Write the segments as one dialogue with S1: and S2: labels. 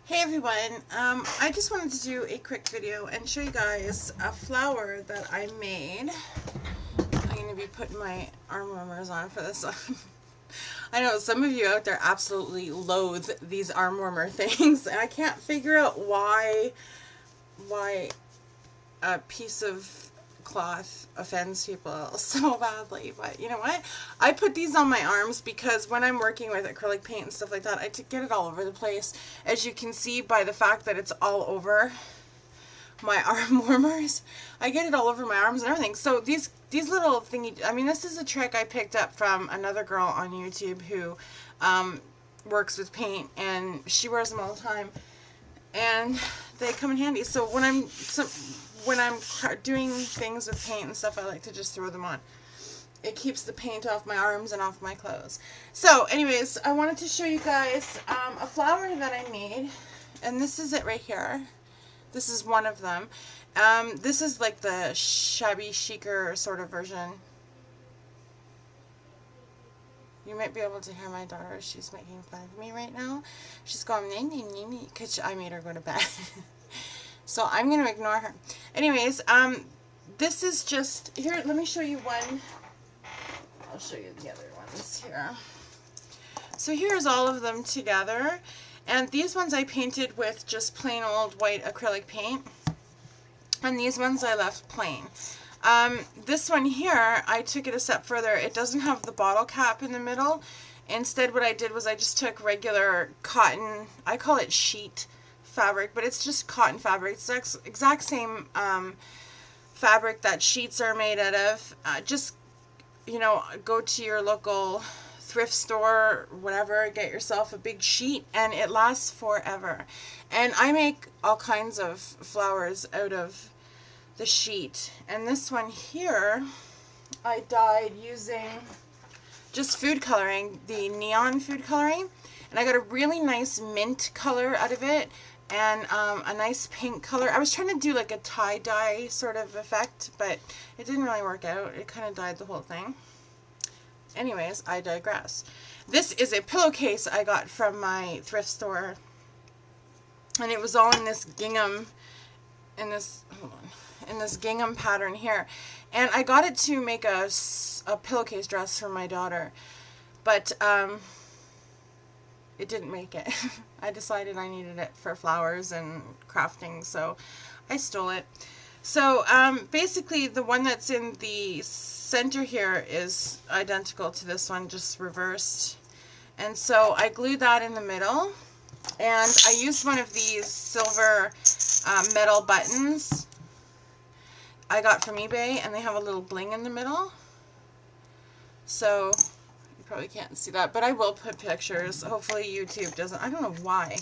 S1: Hey everyone, I just wanted to do a quick video and show you guys a flower that I made. I'm going to be putting my arm warmers on for this one. I know some of you out there absolutely loathe these arm warmer things, and I can't figure out why a piece of cloth offends people so badly. But you know what? I put these on my arms because when I'm working with acrylic paint and stuff like that, I get it all over the place. As you can see by the fact that it's all over my arm warmers, I get it all over my arms and everything. So these little thingy, I mean, this is a trick I picked up from another girl on YouTube who works with paint, and she wears them all the time, and they come in handy. So when I'm doing things with paint and stuff, I like to just throw them on. It keeps the paint off my arms and off my clothes. So anyways, I wanted to show you guys a flower that I made, and this is it right here. This is one of them. This is like the shabby chicer sort of version. You might be able to hear my daughter. She's making fun of me right now. She's going, because I made her go to bed. So I'm going to ignore her. Anyways, this is just, here, let me show you one. I'll show you the other ones here. So here's all of them together. And these ones I painted with just plain old white acrylic paint. And these ones I left plain. This one here, I took it a step further. It doesn't have the bottle cap in the middle. Instead, what I did was I just took regular cotton, I call it sheet fabric, but it's just cotton fabric. It's the exact same fabric that sheets are made out of. Just, you know, go to your local thrift store, whatever, get yourself a big sheet, and it lasts forever. And I make all kinds of flowers out of the sheet. And this one here, I dyed using just food coloring, the neon food coloring, and I got a really nice mint color out of it, and a nice pink color. I was trying to do like a tie-dye sort of effect, but it didn't really work out. It kind of dyed the whole thing. Anyways, I digress. This is a pillowcase I got from my thrift store, and it was all in this gingham, in this gingham pattern here. And I got it to make a pillowcase dress for my daughter, but it didn't make it. I decided I needed it for flowers and crafting, so I stole it. So basically the one that's in the center here is identical to this one, just reversed. And so I glued that in the middle, and I used one of these silver metal buttons I got from eBay, and they have a little bling in the middle. So you probably can't see that, but I will put pictures. Hopefully YouTube doesn't, I don't know why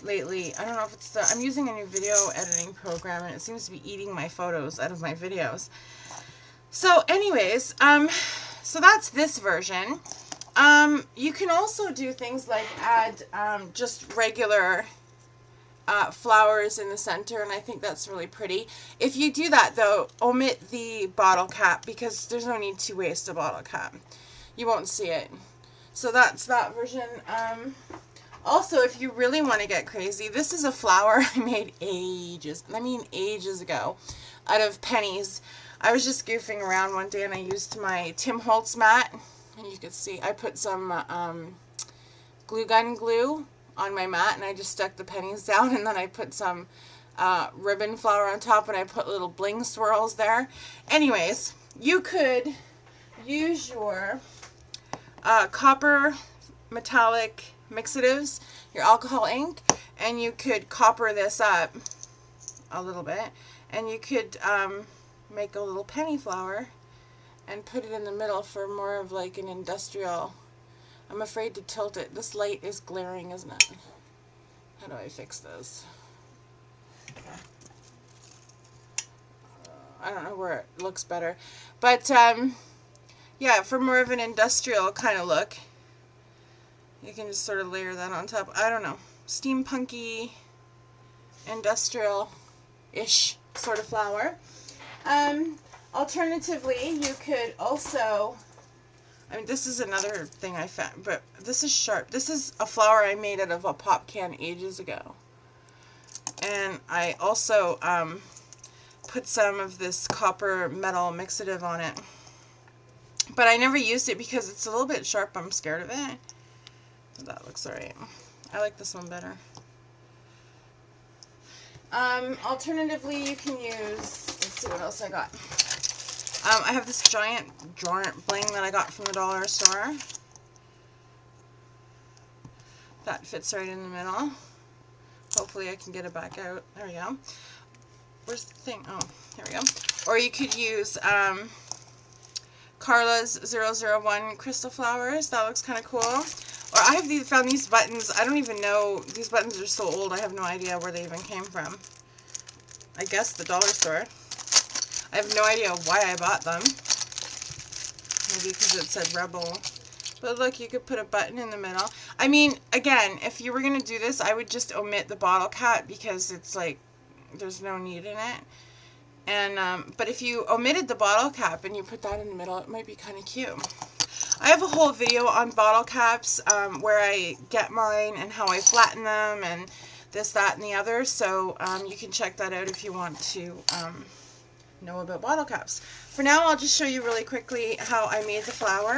S1: lately. I don't know if it's I'm using a new video editing program, and it seems to be eating my photos out of my videos. So anyways, so that's this version. You can also do things like add just regular flowers in the center, and I think that's really pretty. If you do that though, omit the bottle cap, because there's no need to waste a bottle cap. You won't see it. So that's that version. Also, if you really want to get crazy, this is a flower I made ages ago, out of pennies. I was just goofing around one day, and I used my Tim Holtz mat, and you can see I put some glue gun glue on my mat, and I just stuck the pennies down, and then I put some ribbon flower on top, and I put little bling swirls there. Anyways, you could use your copper metallic mixatives, your alcohol ink, and you could copper this up a little bit, and you could make a little penny flower and put it in the middle for more of like an industrial. I'm afraid to tilt it. This light is glaring, isn't it? How do I fix this? I don't know where it looks better. But, yeah, for more of an industrial kind of look, you can just sort of layer that on top. I don't know. Steampunky, industrial-ish sort of flower. Alternatively, you could also, I mean, this is another thing I found, but this is sharp. This is a flower I made out of a pop can ages ago. And I also put some of this copper metal mixative on it. But I never used it because it's a little bit sharp. I'm scared of it. That looks alright. I like this one better. Alternatively, you can use, let's see what else I got. I have this giant bling that I got from the dollar store. That fits right in the middle. Hopefully I can get it back out. There we go. Where's the thing? Oh, here we go. Or you could use Carla's 001 crystal flowers. That looks kind of cool. Or I have found these buttons. I don't even know. These buttons are so old. I have no idea where they even came from. I guess the dollar store. I have no idea why I bought them. Maybe because it said Rebel. But look, you could put a button in the middle. I mean, again, if you were going to do this, I would just omit the bottle cap because it's like, there's no need in it. And, but if you omitted the bottle cap and you put that in the middle, it might be kind of cute. I have a whole video on bottle caps where I get mine and how I flatten them and this, that, and the other. So you can check that out if you want to know about bottle caps. For now, I'll just show you really quickly how I made the flower.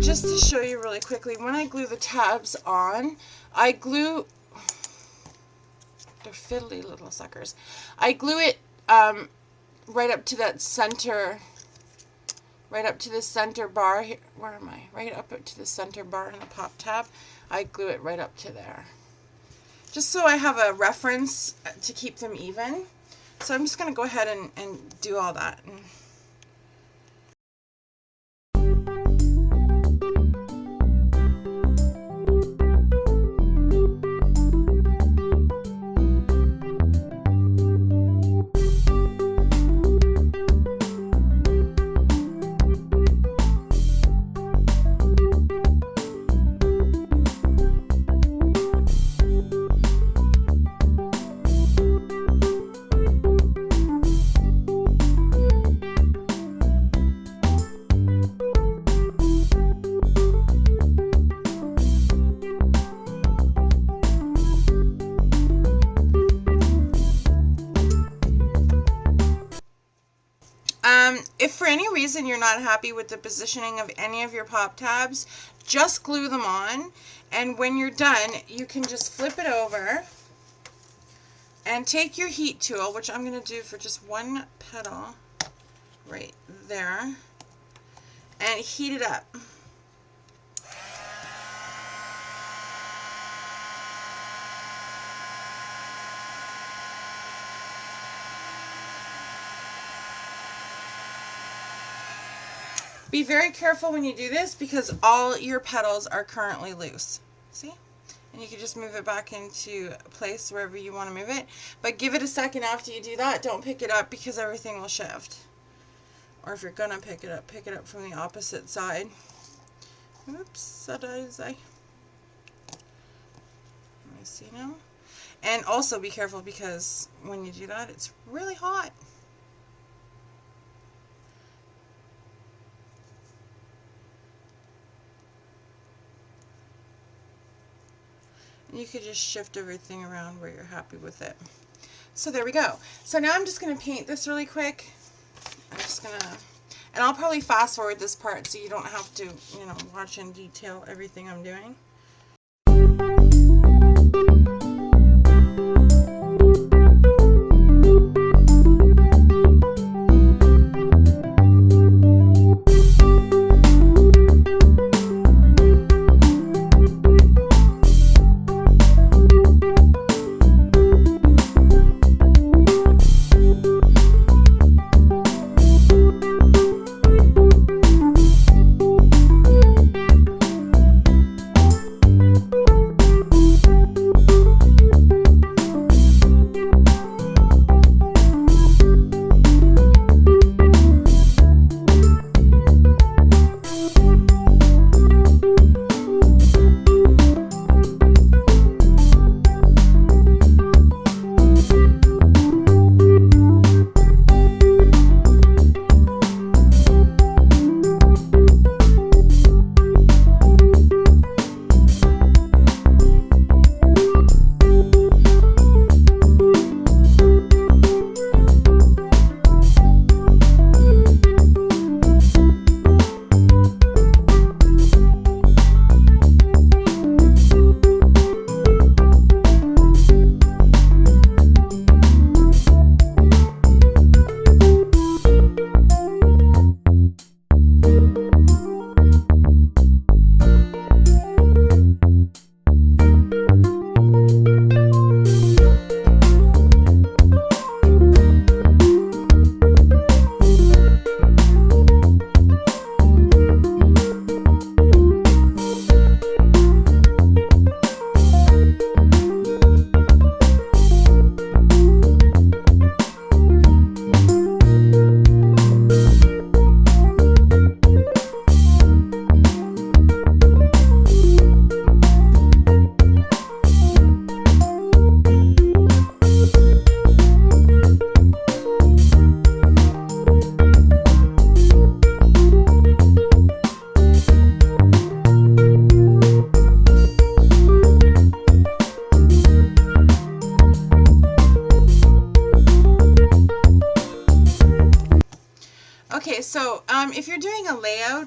S1: Just to show you really quickly, when I glue the tabs on, I glue, they're fiddly little suckers. I glue it right up to that center, right up to the center bar here. Where am I? Right up to the center bar in the pop tab. I glue it right up to there. Just so I have a reference to keep them even. So I'm just going to go ahead and do all that. If for any reason you're not happy with the positioning of any of your pop tabs, just glue them on, and when you're done, you can just flip it over and take your heat tool, which I'm going to do for just one petal right there, and heat it up. Be very careful when you do this because all your petals are currently loose. See? And you can just move it back into place wherever you want to move it. But give it a second after you do that. Don't pick it up because everything will shift. Or if you're going to pick it up from the opposite side. Oops, that is Let me see now. And also be careful because when you do that, it's really hot. You could just shift everything around where you're happy with it. So there we go. So now I'm just going to paint this really quick. I'm just going to, and I'll probably fast forward this part so you don't have to, you know, watch in detail everything I'm doing.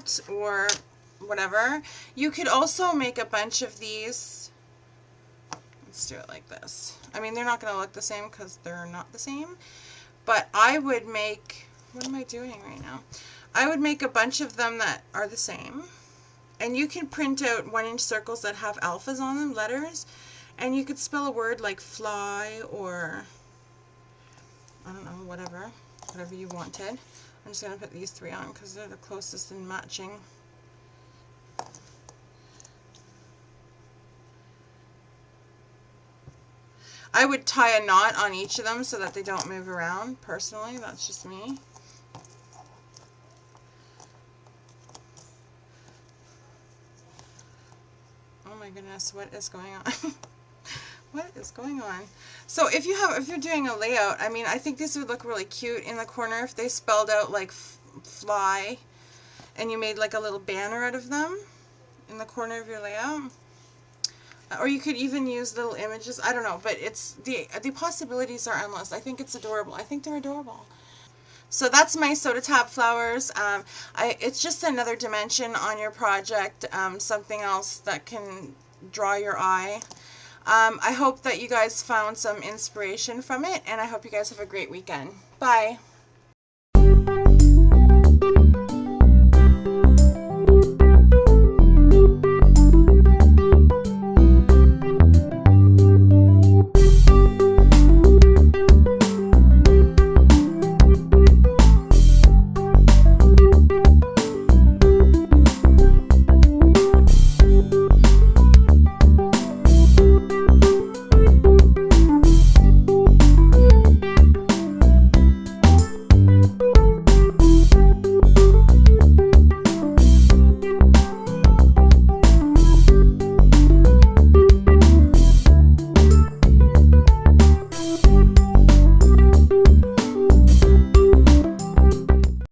S1: layout or whatever. You could also make a bunch of these. Let's do it like this. I mean, they're not going to look the same because they're not the same, but I would make, what am I doing right now? I would make a bunch of them that are the same, and you can print out 1-inch circles that have alphas on them, letters, and you could spell a word like fly or, I don't know, whatever you wanted. I'm just going to put these 3 on because they're the closest in matching. I would tie a knot on each of them so that they don't move around, personally. That's just me. Oh my goodness, what is going on? What is going on? So if you're doing a layout, I mean, I think these would look really cute in the corner if they spelled out like fly and you made like a little banner out of them in the corner of your layout. Or you could even use little images. I don't know, but it's the possibilities are endless. I think it's adorable. I think they're adorable. So that's my soda top flowers. It's just another dimension on your project, something else that can draw your eye. I hope that you guys found some inspiration from it, and I hope you guys have a great weekend. Bye.